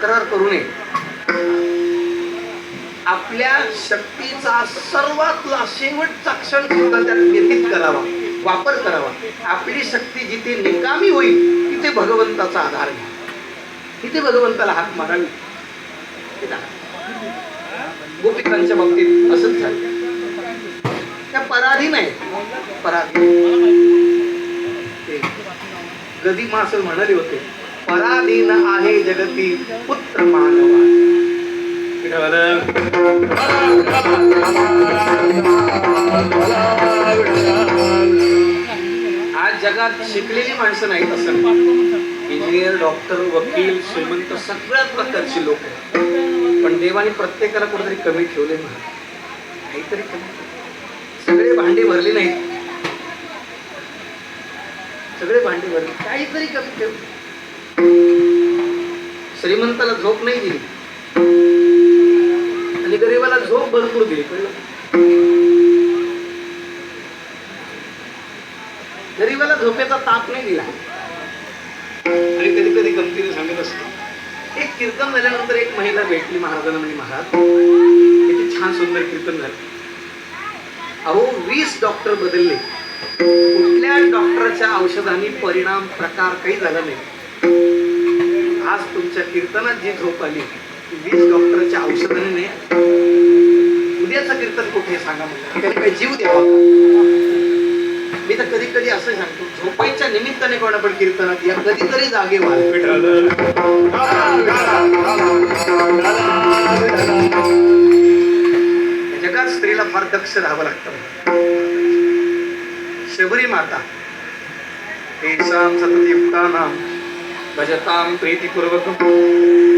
तक्रार करू नये. आपल्या शक्तीचा सर्वातला शेवटचा क्षण सुद्धा त्यात व्यतीत करावा, वापर करावा. आपली शक्ती जिथे निकामी होईल तिथे भगवंताचा आधार घ्या, तिथे भगवंताला हाक मारावी. गोपिकांच्या बाबतीत असंच झालं. त्या पराधीन आहेत, पराधीन. गदिमा असं म्हणाले होते, पराधीन आहे जगती पुत्र मानवा. आज जगात शिकलेली माणसं नाहीत असं, इंजिनियर, डॉक्टर, वकील, श्रीमंत, सगळ्याच प्रकारची लोक. पण देवाने प्रत्येकाला कुठेतरी कमी ठेवले ना, काहीतरी कमी. सगळे भांडे भरले नाहीत, सगळे भांडे भरले, काहीतरी कमी ठेव. श्रीमंताला झोप नाही दिली आणि गरीबाला झोप भरपूर दिली. गरीबाला झोपेचा ताप नाही दिला. आणि कधी कधी गमतीने सांगत असतो, एक कीर्तन झाल्यानंतर एक महिला भेटली महाराजांना. म्हणजे महाराज, किती छान सुंदर कीर्तन झालं. अहो 20 डॉक्टर बदलले, कुठल्या डॉक्टरच्या औषधांनी परिणाम प्रकार काही झाला नाही. आज तुमच्या कीर्तनात जी झोप आली 20 डॉक्टरच्या औषधाने नाही. उद्याचं कीर्तन कुठे सांगा मला, त्याने काही जीव द्यावा. मी तर कधी कधी असं सांगतो, झोपायच्या निमित्ताने कोणा पण कीर्तनात या, कधीतरी जागे व्हा. जगात स्त्रीला फार दक्ष राहावं लागतं. शबरी माता तेषां सततयुक्तानां भजतां प्रीतिपूर्वकम्